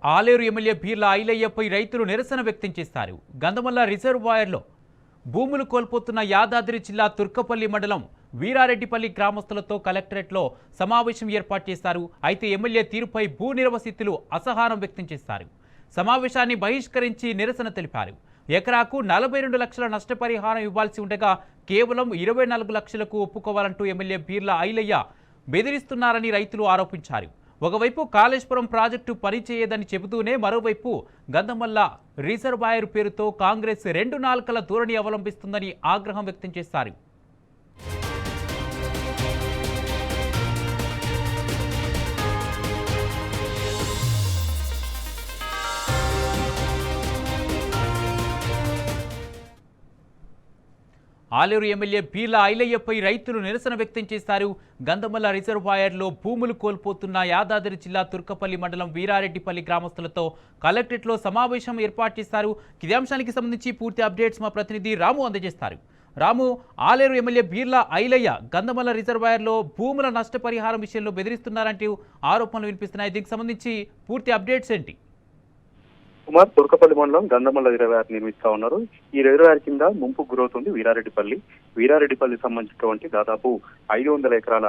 Aleru MLA Beerla ఐలయ్యపై రైతులు నిరసన వ్యక్తం చేశారు. గంధమల్ల రిజర్వాయర్లో భూములు కోల్పోతున్న యాదాద్రి జిల్లా తుర్కపల్లి మండలం వీరారెడ్డిపల్లి గ్రామస్తులతో కలెక్టరేట్లో సమావేశం ఏర్పాటు చేశారు. అయితే ఎమ్మెల్యే తీరుపై భూ నిర్వాసితులు అసహనం వ్యక్తం చేశారు. సమావేశాన్ని బహిష్కరించి నిరసన తెలిపారు. ఎకరాకు 42 లక్షల నష్టపరిహారం ఇవ్వాల్సి ఉండగా కేవలం 24 లక్షలకు ఒప్పుకోవాలంటూ ఎమ్మెల్యే బీర్ల ఐలయ్య బెదిరిస్తున్నారని రైతులు ఆరోపించారు. ఒకవైపు కాళేశ్వరం ప్రాజెక్టు పనిచేయదని చెబుతూనే మరోవైపు గంధమల్ల రిజర్వాయర్ పేరుతో కాంగ్రెస్ 2 నాల్కల ధోరణి అవలంబిస్తుందని ఆగ్రహం వ్యక్తం చేశారు. ఆలేరు ఎమ్మెల్యే బీర్ల ఐలయ్యపై రైతులు నిరసన వ్యక్తం చేశారు. గంధమల్ల రిజర్వాయర్లో భూములు కోల్పోతున్న యాదాద్రి జిల్లా తుర్కపల్లి మండలం వీరారెడ్డిపల్లి గ్రామస్తులతో కలెక్టరేట్లో సమావేశం ఏర్పాటు చేశారు. ఇదే అంశానికి సంబంధించి పూర్తి అప్డేట్స్ మా ప్రతినిధి రాము అందజేస్తారు. రాము, ఆలేరు ఎమ్మెల్యే బీర్ల ఐలయ్య గంధమల్ల రిజర్వాయర్లో భూముల నష్టపరిహారం విషయంలో బెదిరిస్తున్నారంటూ ఆరోపణలు వినిపిస్తున్నాయి. దీనికి సంబంధించి పూర్తి అప్డేట్స్ ఏంటి? కుమార్, తుర్కపల్లి మండలం గంధమల్ల రిజర్వాయర్ నిర్మిస్తా ఉన్నారు. ఈ రిజర్వాయర్ కింద ముంపు గురవుతుంది వీరారెడ్డిపల్లి సంబంధించినటువంటి దాదాపు 500 ఎకరాల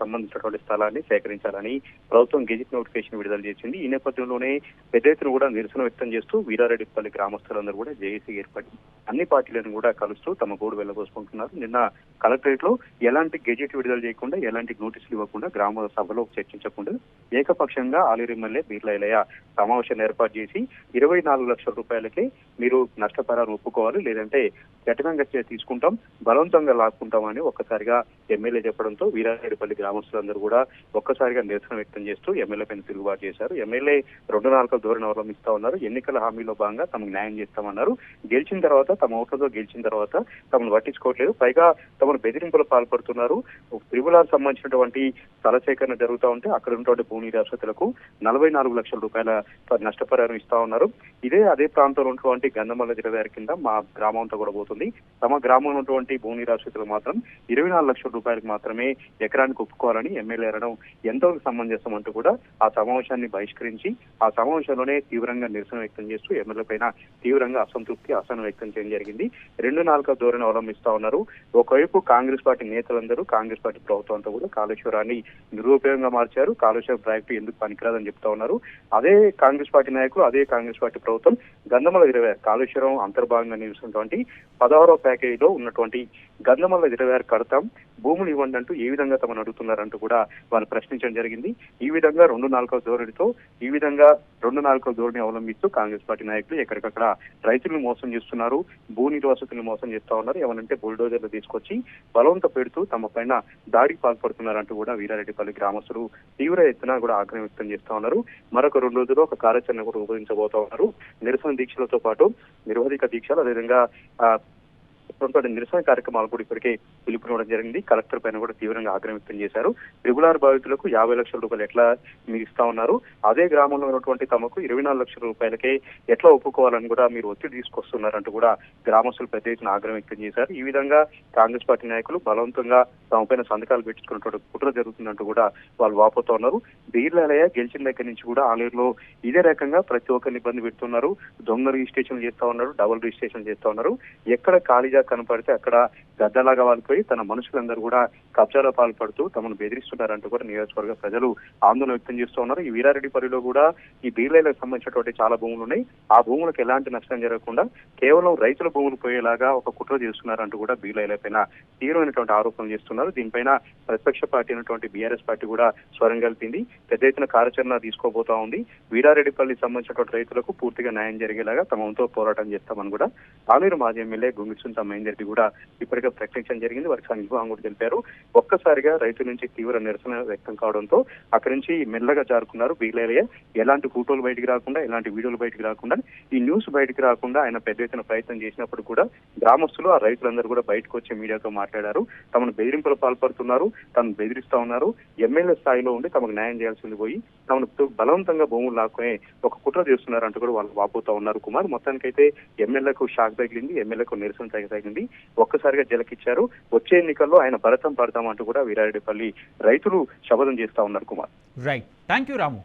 సంబంధించినటువంటి స్థలాన్ని సేకరించాలని ప్రభుత్వం గెజిట్ నోటిఫికేషన్ విడుదల చేసింది. ఈ నేపథ్యంలోనే పెద్ద ఎత్తున కూడా నిరసన వ్యక్తం చేస్తూ వీరారెడ్డిపల్లి గ్రామస్తులందరూ కూడా జేఏసీ ఏర్పడి అన్ని పార్టీలను కూడా కలుస్తూ తమ గోడు వెళ్లబోసుకుంటున్నారు. నిన్న కలెక్టరేట్ లో ఎలాంటి గెజిట్ విడుదల చేయకుండా, ఎలాంటి నోటీసులు ఇవ్వకుండా, గ్రామ సభలో చర్చించకుండా ఏకపక్షంగా ఆలేరు ఎమ్మెల్యే బీర్ల ఐలయ్య సమావేశాన్ని ఏర్పాటు చేసి 24 లక్షల రూపాయలకే మీరు నష్టపరిహారం ఒప్పుకోవాలి, లేదంటే కఠినంగా తీసుకుంటాం, బలవంతంగా లాక్కుంటామని ఒక్కసారిగా ఎమ్మెల్యే చెప్పడంతో వీరారెడ్డిపల్లి గ్రామస్తులందరూ కూడా ఒక్కసారిగా నిరసన వ్యక్తం చేస్తూ ఎమ్మెల్యే పైన తిరుగుబాటు చేశారు. ఎమ్మెల్యే 2 నాల్కల ధోరణి అవలంబిస్తా ఉన్నారు. ఎన్నికల హామీలో భాగంగా తమకు న్యాయం చేస్తామన్నారు. గెలిచిన తర్వాత, తమ ఓట్లతో గెలిచిన తర్వాత తమను పట్టించుకోవట్లేదు, పైగా తమను బెదిరింపులు పాల్పడుతున్నారు. త్రిపులాకు సంబంధించినటువంటి స్థల సేకరణ జరుగుతూ ఉంటే అక్కడ ఉన్నటువంటి భూ నిర్వాసితులకు 44 లక్షల రూపాయల నష్టపరిహారం ఇస్తా ఉన్నారు. అదే ప్రాంతంలో ఉన్నటువంటి గంధమల్ల రిజర్వాయర్ కింద మా గ్రామం అంతా కూడా పోతుంది. తమ గ్రామంలో ఉన్నటువంటి భూ నిరాశ్రితులు మాత్రం 24 లక్షల రూపాయలకు మాత్రమే ఎకరానికి ఒప్పుకోవాలని ఎమ్మెల్యే అనడం ఎంతవరకు సమంజసం అంటూ కూడా ఆ సమావేశాన్ని బహిష్కరించి ఆ సమావేశంలోనే తీవ్రంగా నిరసన వ్యక్తం చేస్తూ ఎమ్మెల్యే పైన తీవ్రంగా అసహనం వ్యక్తం చేయడం జరిగింది. 2 నాల్కల ధోరణి అవలంబిస్తా ఉన్నారు. ఒకవైపు కాంగ్రెస్ పార్టీ నేతలందరూ, కాంగ్రెస్ పార్టీ ప్రభుత్వం అంతా కూడా కాళేశ్వరాన్ని నిరుపయోగంగా మార్చారు, కాళేశ్వరం ప్రాజెక్టు ఎందుకు పనికిరాదని చెప్తా ఉన్నారు. అదే కాంగ్రెస్ పార్టీ నాయకులు, అదే కాంగ్రెస్ పార్టీ ప్రభుత్వం గంధమల్ల రిజర్వాయర్ కాళేశ్వరం అంతర్భాగంగా నిలిచినటువంటి 16వ ప్యాకేజీలో ఉన్నటువంటి గంధమల్ల రిజర్వాయర్ కడతాం, భూములు ఇవ్వండి అంటూ ఏ విధంగా తమను అడుగుతున్నారంటూ కూడా వాళ్ళు ప్రశ్నించడం జరిగింది. ఈ విధంగా 2 నాల్కల ధోరణి అవలంబిస్తూ కాంగ్రెస్ పార్టీ నాయకులు ఎక్కడికక్కడ రైతులను మోసం చేస్తున్నారు, భూ నిర్వాసితులను మోసం చేస్తా ఉన్నారు. ఏమనంటే బుల్డోజర్లు తీసుకొచ్చి బలవంత పెడుతూ తమ పైన దాడికి పాల్పడుతున్నారంటూ కూడా వీరారెడ్డిపల్లి గ్రామస్తులు తీవ్ర ఎత్తున కూడా ఆగ్రహం వ్యక్తం చేస్తా ఉన్నారు. మరొక 2 రోజుల్లో ఒక కార్యాచరణ కూడా రూపొందించబోతా ఉన్నారు. నిరసన దీక్షలతో పాటు నిర్వధిక దీక్షలు, అదేవిధంగా నిరసన కార్యక్రమాలు కూడా ఇప్పటికే పిలుపునివ్వడం జరిగింది. కలెక్టర్ పైన కూడా తీవ్రంగా ఆగ్రహం వ్యక్తం చేశారు. ట్రిపుల్ బాధితులకు 50 లక్షల రూపాయలు ఎట్లా మీరు ఇస్తా ఉన్నారు, అదే గ్రామంలో ఉన్నటువంటి తమకు 24 లక్షల రూపాయలకే ఎట్లా ఒప్పుకోవాలని కూడా మీరు ఒత్తిడి తీసుకొస్తున్నారంటూ కూడా గ్రామస్తులు పెద్ద ఎత్తున ఆగ్రహం వ్యక్తం చేశారు. ఈ విధంగా కాంగ్రెస్ పార్టీ నాయకులు బలవంతంగా తమ పైన సంతకాలు పెట్టించుకున్నటువంటి కుట్ర జరుగుతుందంటూ కూడా వాళ్ళు వాపోతా ఉన్నారు. బీర్ల ఐలయ్య గెలిచిన దగ్గర నుంచి కూడా ఆలేరులో ఇదే రకంగా ప్రతి ఒక్కరిని ఇబ్బంది పెడుతున్నారు. దొంగ రిజిస్ట్రేషన్ చేస్తా ఉన్నారు, డబుల్ రిజిస్ట్రేషన్ చేస్తా ఉన్నారు. ఎక్కడ ఖాళీగా కనపడితే అక్కడ గద్దలాగా వాలిపోయి తన మనుషులందరూ కూడా కబ్జాలో పాల్పడుతూ తమను బెదిరిస్తున్నారంటూ కూడా నియోజకవర్గ ప్రజలు ఆందోళన వ్యక్తం చేస్తూ ఉన్నారు. ఈ వీరారెడ్డిపల్లిలో కూడా ఈ బీర్లకు సంబంధించినటువంటి చాలా భూములు ఉన్నాయి. ఆ భూములకు ఎలాంటి నష్టం జరగకుండా కేవలం రైతుల భూములు పోయేలాగా ఒక కుట్ర చేస్తున్నారంటూ కూడా బీర్ల పైన తీవ్రమైనటువంటి ఆరోపణలు చేస్తున్నారు. దీనిపైన ప్రతిపక్ష పార్టీ అయినటువంటి బీఆర్ఎస్ పార్టీ కూడా స్వరం కలిపింది. పెద్ద ఎత్తున కార్యాచరణ తీసుకోబోతా ఉంది. వీరారెడ్డిపల్లికి సంబంధించినటువంటి రైతులకు పూర్తిగా న్యాయం జరిగేలాగా తమ వంతు పోరాటం చేస్తామని కూడా ఆలేరు మాజీ ఎమ్మెల్యే గుంగిసుంత మహేందర్ రెడ్డి కూడా ఇప్పటికే ప్రకటించడం జరిగింది. వారికి సంఘీభావం కూడా తెలిపారు. ఒక్కసారిగా రైతుల నుంచి తీవ్ర నిరసన వ్యక్తం కావడంతో అక్కడి నుంచి మెల్లగా జారుకున్నారు బీర్ల ఐలయ్య. ఎలాంటి ఫోటోలు బయటికి రాకుండా, ఎలాంటి వీడియోలు బయటికి రాకుండా, ఈ న్యూస్ బయటికి రాకుండా ఆయన పెద్ద ఎత్తున ప్రయత్నం చేసినప్పుడు కూడా గ్రామస్తులు, ఆ రైతులందరూ కూడా బయటకు వచ్చి మీడియాతో మాట్లాడారు. తమను బెదిరింపులు పాల్పడుతున్నారు, తమను బెదిరిస్తా ఉన్నారు, ఎమ్మెల్యే స్థాయిలో ఉండి తమకు న్యాయం చేయాల్సింది పోయి తమను బలవంతంగా భూములు లాక్కునే ఒక కుట్ర చేస్తున్నారంటూ కూడా వాళ్ళు వాపోతా ఉన్నారు. కుమార్, మొత్తానికైతే ఎమ్మెల్యేకు షాక్ తగిలింది, ఎమ్మెల్యేకు నిరసన తగిలింది. ఒక్కసారిగా జలకిచ్చారు. వచ్చే ఎన్నికల్లో ఆయన భరతం పడతామంటూ కూడా వీరారెడ్డిపల్లి రైతులు శపథం చేస్తా ఉన్నారు. Kumar, right, thank you Ramu.